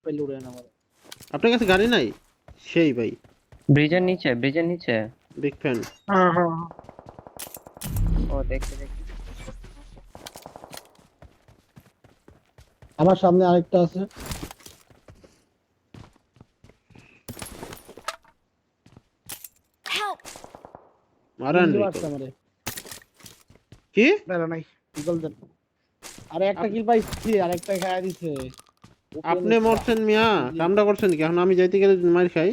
পেলে উড়ে না আমার। আপনার কাছে গাড়ি নাই? সেই ভাই ব্রিজের নিচে বিগ ফ্যান। হ্যাঁ হ্যাঁ হ্যাঁ। ও দেখতে দেখতে আমার সামনে আরেকটা আছে। Help! মারান কিল মারছে রিকল আমারে। কি? বেলা নাই রিকল দেন। আরে একটা কিল পাইছি, আরেকটা খায়া দিছে। আপনি মরছেন মিয়া, কামটা করছেন কি? এখন আমি যাইতে গেলে মার খাই।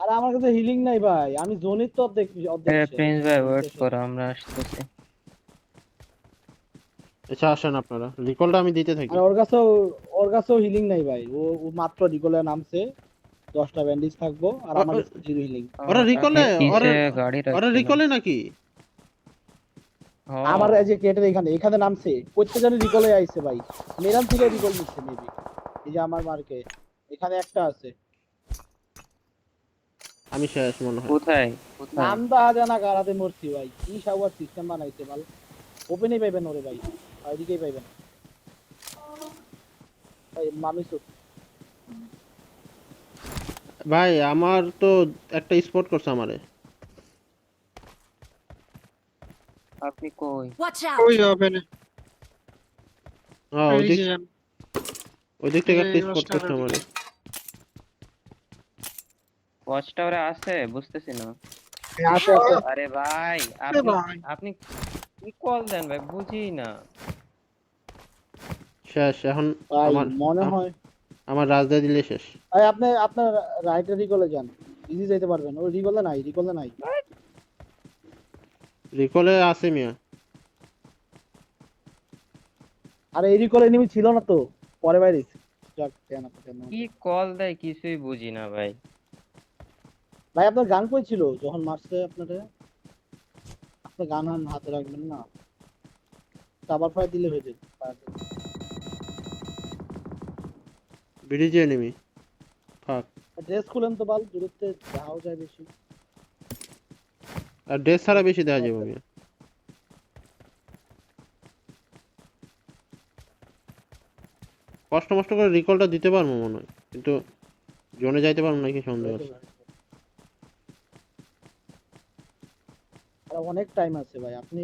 আরে আমার কাছে হিলিং নাই ভাই, আমি জোনের তো অর্ধেক অর্ধেক শেষ। প্রিন্স ভাই ওয়েট করো, আমরা আসতেছি। আচ্ছা আসেন আপনারা, রিকলটা আমি দিতে থাকি। আর ওর কাছেও হিলিং নাই ভাই, ও মাত্র রিকলে নামছে। 10টা ব্যান্ডেজ থাকবো আর আমার কাছে জিরো হিলিং। ওরা আপনি রিকলে, কিসে গাড়ি ওরা রাখছেন? রিকলে নাকি? আমার এই যে গেটের এখানে নামছে, কোথা জানি রিকলে আইছে ভাই। মেরান থেকে রিকল নিচ্ছে মেবি। এই যে আমার মার্কে এখানে একটা আছে। আমি শেষ মনে হয়। কোথায় নাম দেখা যায় না, গাড়াতে মরছি ভাই। কি সাউয়ার সিস্টেম বানাইছে ভাই। ওপেনই পাইবেন ওরে ভাই, ওইদিকেই পাইবেন ভাই। মামিসু ভাই আমার তো একটা স্পট করছে আমারে। আপনি কই? Watch out! ওই ওপেনে হ্যাঁ এই যে যান, ওই দিক থেকে এই একটা যে স্পট রাস্তার করছে আমারে। ওয়াচ টাওয়ারে আছে, বুঝতেছি না। আছে আছে। আরে ভাই আরে আপনি ভাই আপনি কি কল দেন ভাই, বুঝি না। শেষ এখন। ভাই আমার মনে হয় আমার রাজদা দিলে শেষ। ভাই আপনি আপনার রাইটের রিকলে যান, ইজি যাইতে পারবেন। ওই রিকলে নাই। রিকলে আছে মিয়া। আর এই রিকলে এনিমি ছিল না তো, পরে বাইরে যাক কেন কেন। কি কল দেয় কিছুই বুঝি না ভাই। ভাই আপনার গান কই ছিল যখন মারছে আপনারে? আপনার গান হাতে রাখবেন না, আবার ফায়ার দিলে হয়ে যেত। ব্রিজে এনিমি। ফাক। ড্রেস খুলেন তো বাল, দূরত্বে যাওয়া যায় বেশি। আর ড্রেস ছাড়া বেশি দেখা যাবে মিয়া। কষ্ট মষ্ট করে রিকলটা দিতে পারবো মনে হয়, কিন্তু জোনে যাইতে পারবো নাকি সন্দেহ আছে। আর অনেক টাইম আছে ভাই, আপনি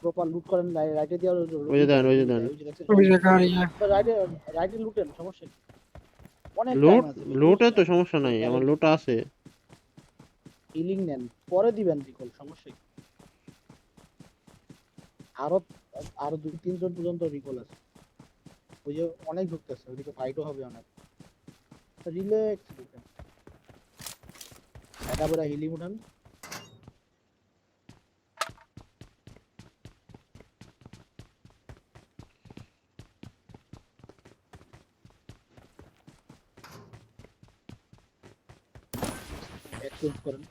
প্রপার লুট করেন, রাইটে দিয়ে ওই যে দেন, ওই যে দেন। ওই যে গাড়ি রাইটে রাইটে লুটেন, সমস্যা কি? অনেক টাইম লুট, আছে। লুটে তো সমস্যা নাই, আমার লুট আছে। হিলিং নেন, পরে দিবেন রিকল, সমস্যা কি? আরো আরো 2-3 জন পর্যন্ত রিকল আছে। ওই যে অনেক ঢুকতেছে, ওইদিকে ফাইটও হবে অনেক। রিল্যাক্স ঢুকেন, এটা পুরো হিলিং উঠান। এক্সচেঞ্জ করেন।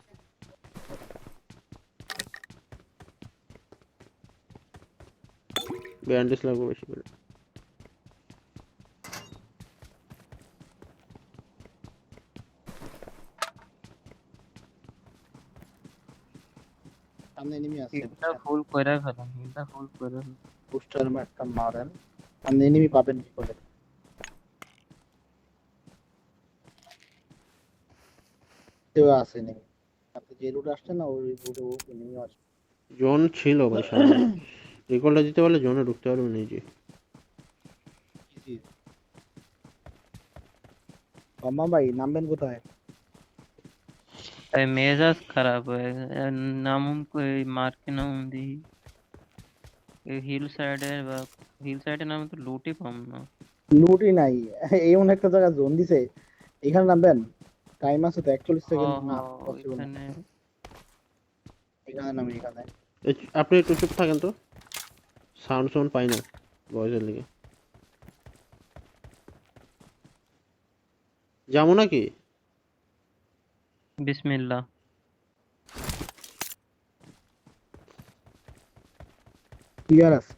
ব্যান্ডেজ লাগবে বেশি করে। সামনে এনিমি আছে, হিলটা ফুল কইরা ফেলেন, হিলটা ফুল কইরা ফেলেন। বুস্টার একটা মারেন, সামনে এনিমি পাবেন রিকলে। কেউ আছে এনিমি, আপনি যে রুট আসছেন না ওই রুটে এনিমি আছে। জোন ছিল ভাই সামনে, রিকলটা দিতে পারলে জোনে ঢুকতে পারবে নিজে। মামা ভাই নামবেন কোথায়? এই মেজাজ খারাপ হয়ে নামুন কই, মার্কে নামুন দি। এই হিল সাইডে নামে তো লুটই পাম না। লুটই নাই, এমন একটা জায়গা জোন দিছে, এখানে নামবেন। টাইম আছে তো 41 সেকেন্ড না, পসিবল না। ওইখানে এখানে নামি, এখানে। আপনি একটু চুপ থাকেন তো, সাউন্ড পাই না ভয়েসের লিগে। যাবো নাকি? বিসমিল্লাহ। ক্লিয়ার আছে?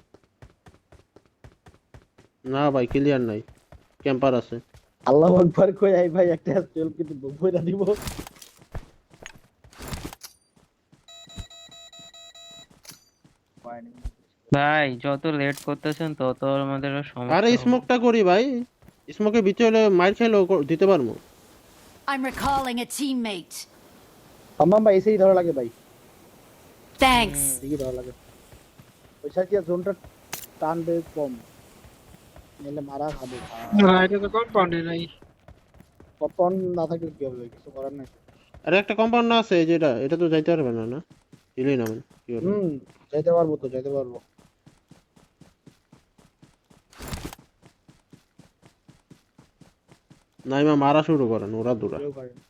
না ভাই ক্লিয়ার নাই, ক্যাম্পার আছে। আল্লাহু আকবার কই আই ভাই, একটা চল কিন্তু বইরা দিব। ভাই যত লেট করতেছেন তত আমাদের আরে সমস্যা হবে। স্মোকটা করি ভাই। স্মোকের ভিতরে হলে মাইর খাইলেও দিতে পারবো। I'm recalling a teammate. আমার ভাই এসেই ধরা লাগে ভাই, Thanks. ঠিকই ধরা লাগে। ওই সাইড জোনটা টানবে কম, নাহলে মারা খাবে। না এটা তো কম্পাউন্ডে নাই। কপন না থাকলে কি হবে, কিছু করার নাই। আর একটা কম্পাউন্ড না আছে যেটা, এটা তো যাইতে পারবে না, না দিলেই না মানে কি হবে? যাইতে পারবো তো, যাইতে পারবো। নাইমা মারা শুরু করেন, ওরা দূরা। কেউ পারে না।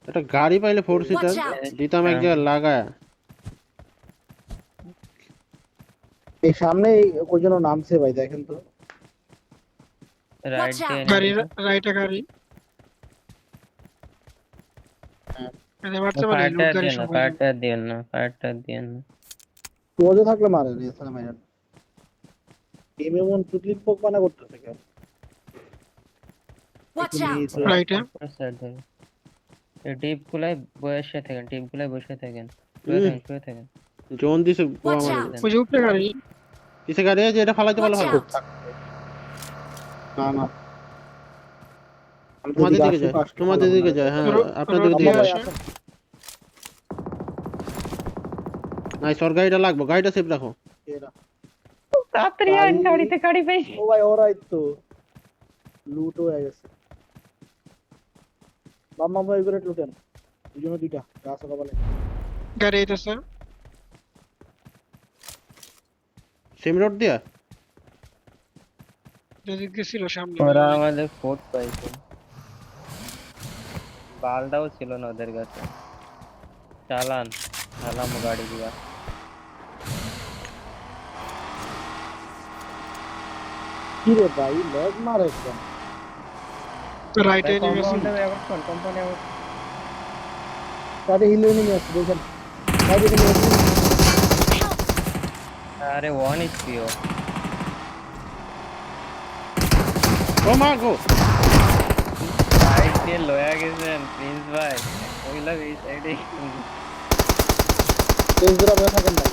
একটা গাড়ি পাইলে 4 সিটার Watch out! দিতাম এক জায়গায় লাগায়। এই সামনে ওই জন্য নামছে ভাই, দেখেন তো। Right Watch out! গাড়ি রাইটে গাড়ি। মানে মারতে পারে লোক গাড়ি সব। ফায়ারটা দিয়েন না, ফায়ারটা দিয়েন না। ক্লোজে থাকলে মারে রে, এখানে মারেন। গেমে এমন টুটলিট পোক বানা করতেছে কেন? Watch out! রাইটে সাইড থেকে ডিপ গুলাই বসে থাকেন, ডিপ গুলাই বসে থাকেন, শুয়ে থাকেন। জোন দিছে গোয়া Watch মারে। out! ওই যে উপরে গাড়ি। কিসে গাড়ি আছে এটা ফালাইতে ভালো Watch ভালো। out! না না, আমি তোমাদের যদি দিকে যায়, আসুক, তোমাদের আসুক, দিকে আসুক, যায়, হ্যাঁ রো- আপনাদের রোড দিকে দিয়ে আমার যায়। ভাই আসে। আসুক। নাইস, ওর গাড়িটা লাগবো, গাড়িটা সেফ রাখো। এরা। তাড়াতাড়ি গাড়ি- গাড়িতে গাড়ি পেয়েছি। ও ভাই ওরাই তো লুট হয়ে গেছে। বাম্মা ভাই করে লুটেন, দুজনে দুইটা গাছ লাগালে। গাড়ি আইতাছে। সেম রোড দিয়া যদি গেছিল সামনে। ওরা আমাদের ফোর্ট পাইছে, বালটাও ছিল না ওদের কাছে। চালান চালাম গাড়ি দিয়া। কি রে ভাই, লেগ মারে একদম। রাইটে নেমেছে। কোম্পানি তাতে হিলে নিয়ে আসছে, দেখেন সাইডে নিয়ে আসছে। আরে 1 HP ও ও মা গো। সাইড দিয়ে লয়া গেছেন প্রিন্স ভাই, ওই লোক এই সাইডে। তেজ ধরা বসে থাকেন ভাই,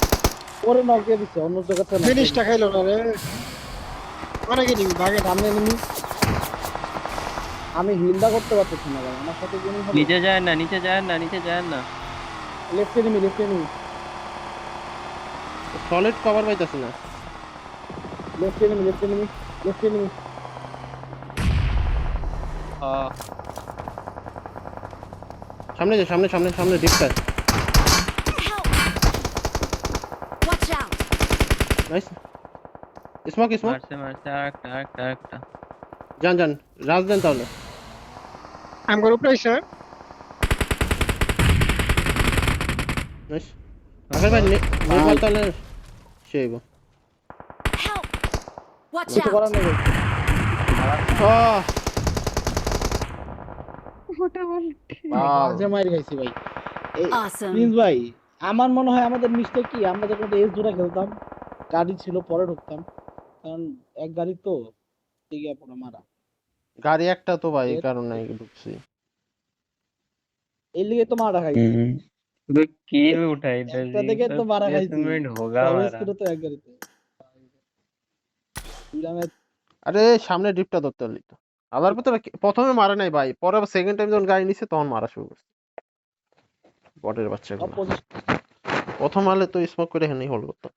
ওরে নক দিয়ে দিচ্ছে অন্য জায়গাতে knock দিয়ে ফিনিশটা খাইলো না রে। অনেকে নিবি ভাগে। দিচ্ছে। সামনে এনিমি, আমি হিলটা করতে পারতেছি না ভাই, আমার সাথে গেমিং হবে। নিচে যায় না, নিচে যায় না, নিচে যায় না। Left enemy, left enemy, solid cover পাইতাছে না। Left enemy, left enemy, left enemy. সামনে যা, সামনে সামনে সামনে ডিপটা। Help! Watch out! Nice smoke smoke. মারছে মারছে, আরেকটা। যান যান, রাজ দেন তাহলে। আমার উপরে আইছে। নাইস আগে ভাই নেপাল তাহলে সেইব। Help! Watch কিছু করার out! নেই ভাই। বাজে মাইর খাইছি ভাই। এই Awesome! প্রিন্স ভাই, আমার মনে হয় আমাদের মিস্টেক কি, আমরা যখন এস জোড়া খেলতাম, গাড়ি ছিল পরে ঢুকতাম, কারণ এক গাড়ি তো ঠিক আছে পুরো মারা। গাড়ি একটা তো ভাই, এই কারণে ঢুকছি। এর লিগে তো মারা খাইছি, কিল উঠাই একটা দেখে তো মারা খাইছি। প্লেসমেন্ট হোগা প্রবেশ মারা। করে তো এক গাড়িতে দুইলামে। আরে সামনে ডিপটা ধরতে পারলি তো। আবার ভিতরে প্রথমে মারে নাই ভাই, পরে আবার সেকেন্ড টাইম যখন গাড়ি নিছে তখন মারা শুরু করছে বটের বাচ্চাগুলো। অপোজিট প্রথম মারলে তো স্মোক করে এখানেই হোল্ড করতো।